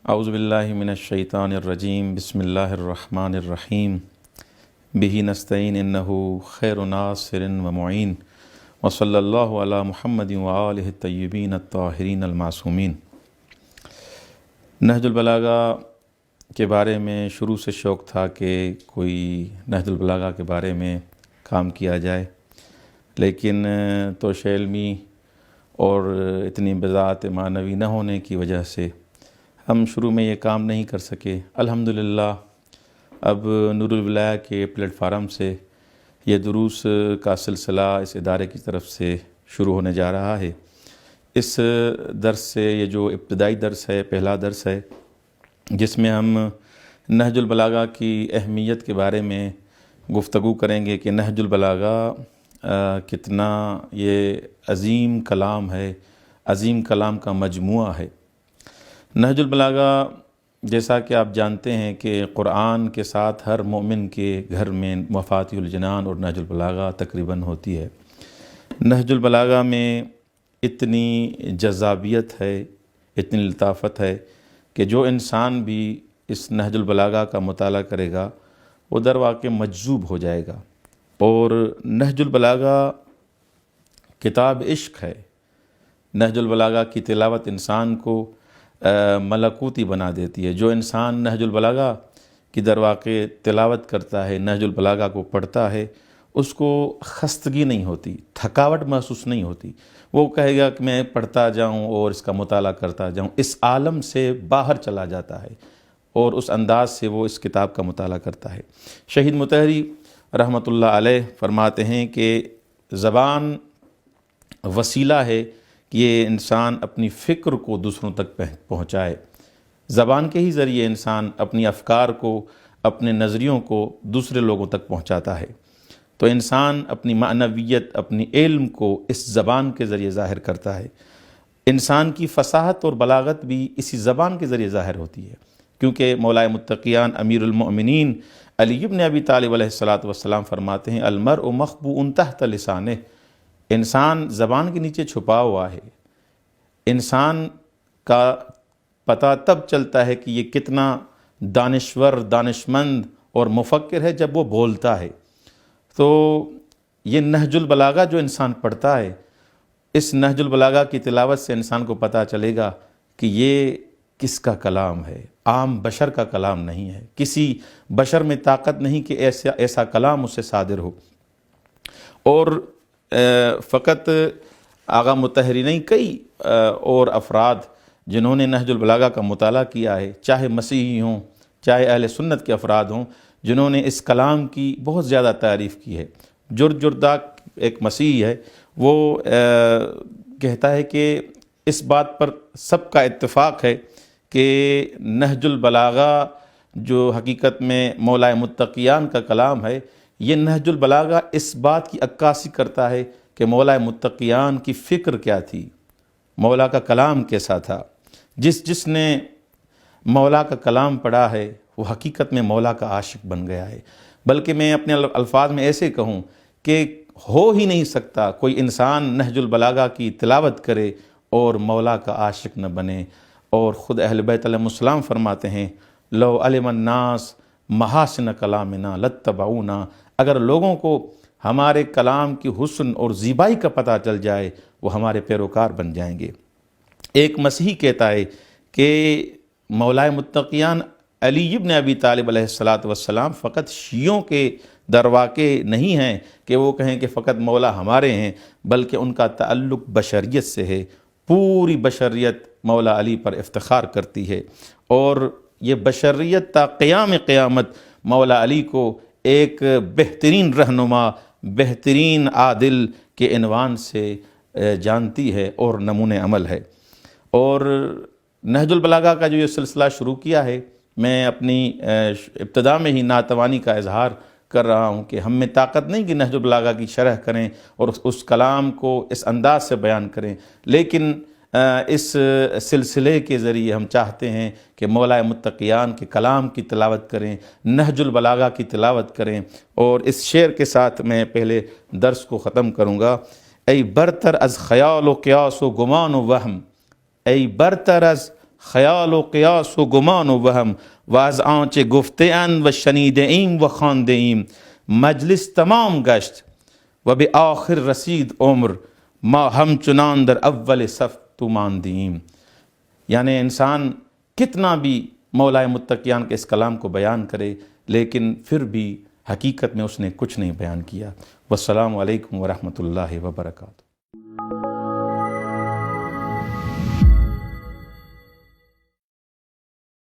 اعوذ باللہ من الشیطان الرجیم بسم اللہ الرحمن الرحیم بہ نستعین انہ خیر ناصر و معین وصلی اللہ علی محمد وآلہ الطیبین الطاہرین المعصومین۔ نہج البلاغہ کے بارے میں شروع سے شوق تھا کہ کوئی نہج البلاغہ کے بارے میں کام کیا جائے، لیکن توشہ علمی اور اتنی بذات معنوی نہ ہونے کی وجہ سے ہم شروع میں یہ کام نہیں کر سکے۔ الحمدللہ اب نور الولایہ کے پلیٹ فارم سے یہ دروس کا سلسلہ اس ادارے کی طرف سے شروع ہونے جا رہا ہے۔ اس درس سے یہ جو ابتدائی درس ہے، پہلا درس ہے، جس میں ہم نہج البلاغہ کی اہمیت کے بارے میں گفتگو کریں گے کہ نہج البلاغہ کتنا یہ عظیم کلام ہے، عظیم کلام کا مجموعہ ہے۔ نہج البلاغہ جیسا کہ آپ جانتے ہیں کہ قرآن کے ساتھ ہر مومن کے گھر میں مفاتیح الجنان اور نہج البلاغہ تقریباً ہوتی ہے۔ نہج البلاغہ میں اتنی جذابیت ہے، اتنی لطافت ہے کہ جو انسان بھی اس نہج البلاغہ کا مطالعہ کرے گا وہ در واقع مجذوب ہو جائے گا۔ اور نہج البلاغہ کتاب عشق ہے۔ نہج البلاغہ کی تلاوت انسان کو ملکوتی بنا دیتی ہے۔ جو انسان نہج البلاغہ کی در واقع تلاوت کرتا ہے، نہج البلاغہ کو پڑھتا ہے، اس کو خستگی نہیں ہوتی، تھکاوٹ محسوس نہیں ہوتی۔ وہ کہے گا کہ میں پڑھتا جاؤں اور اس کا مطالعہ کرتا جاؤں، اس عالم سے باہر چلا جاتا ہے اور اس انداز سے وہ اس کتاب کا مطالعہ کرتا ہے۔ شہید مطہری رحمۃ اللہ علیہ فرماتے ہیں کہ زبان وسیلہ ہے کہ یہ انسان اپنی فکر کو دوسروں تک پہنچائے۔ زبان کے ہی ذریعے انسان اپنی افکار کو، اپنے نظریوں کو دوسرے لوگوں تک پہنچاتا ہے۔ تو انسان اپنی معنویت، اپنی علم کو اس زبان کے ذریعے ظاہر کرتا ہے۔ انسان کی فصاحت اور بلاغت بھی اسی زبان کے ذریعے ظاہر ہوتی ہے، کیونکہ مولائے متقیان امیر المؤمنین علی بن ابی طالب علیہ السلام فرماتے ہیں المرء مخبوء تحت لسانہ، انسان زبان کے نیچے چھپا ہوا ہے۔ انسان کا پتہ تب چلتا ہے کہ یہ کتنا دانشور، دانشمند اور مفکر ہے جب وہ بولتا ہے۔ تو یہ نہج البلاغہ جو انسان پڑھتا ہے، اس نہج البلاغہ کی تلاوت سے انسان کو پتہ چلے گا کہ یہ کس کا کلام ہے، عام بشر کا کلام نہیں ہے۔ کسی بشر میں طاقت نہیں کہ ایسا کلام اس سے صادر ہو۔ اور فقط آغا مطہری نہیں، کئی اور افراد جنہوں نے نہج البلاغہ کا مطالعہ کیا ہے، چاہے مسیحی ہوں، چاہے اہل سنت کے افراد ہوں، جنہوں نے اس کلام کی بہت زیادہ تعریف کی ہے۔ جرداق ایک مسیحی ہے، وہ کہتا ہے کہ اس بات پر سب کا اتفاق ہے کہ نہج البلاغہ جو حقیقت میں مولائے متقیان کا کلام ہے، یہ نہج البلاغہ اس بات کی عکاسی کرتا ہے کہ مولائے متقیان کی فکر کیا تھی، مولا کا کلام کیسا تھا۔ جس نے مولا کا کلام پڑھا ہے وہ حقیقت میں مولا کا عاشق بن گیا ہے۔ بلکہ میں اپنے الفاظ میں ایسے کہوں کہ ہو ہی نہیں سکتا کوئی انسان نہج البلاغہ کی تلاوت کرے اور مولا کا عاشق نہ بنے۔ اور خود اہل بیت علیہ السلام فرماتے ہیں لو علم الناس محاسن کلامنا لاتبعونا، اگر لوگوں کو ہمارے کلام کی حسن اور زیبائی کا پتہ چل جائے وہ ہمارے پیروکار بن جائیں گے۔ ایک مسیحی کہتا ہے کہ مولائے متقیان علی بن ابی طالب علیہ السلام فقط شیعوں کے درواقع نہیں ہیں کہ وہ کہیں کہ فقط مولا ہمارے ہیں، بلکہ ان کا تعلق بشریت سے ہے۔ پوری بشریت مولا علی پر افتخار کرتی ہے، اور یہ بشریت تا قیام قیامت مولا علی کو ایک بہترین رہنما، بہترین عادل کے عنوان سے جانتی ہے اور نمونِ عمل ہے۔ اور نہج البلاغہ کا جو یہ سلسلہ شروع کیا ہے، میں اپنی ابتدا میں ہی ناتوانی کا اظہار کر رہا ہوں کہ ہم میں طاقت نہیں کہ نہج البلاغہ کی شرح کریں اور اس کلام کو اس انداز سے بیان کریں، لیکن اس سلسلے کے ذریعے ہم چاہتے ہیں کہ مولائے متقیان کے کلام کی تلاوت کریں، نہج البلاغہ کی تلاوت کریں۔ اور اس شعر کے ساتھ میں پہلے درس کو ختم کروں گا۔ ای برتر از خیال و قیاس و گمان و وہم، ای برتر از خیال و قیاس و گمان و وہم واز آنچ گفته اند و شنیده ایم و خوانده ایم مجلس تمام گشت و به آخر رسید عمر ما همچنان در اول صف تو ماندیم. یعنی انسان کتنا بھی مولائے متقیان کے اس کلام کو بیان کرے لیکن پھر بھی حقیقت میں اس نے کچھ نہیں بیان کیا. والسلام علیکم ورحمۃ اللہ وبرکاتہ.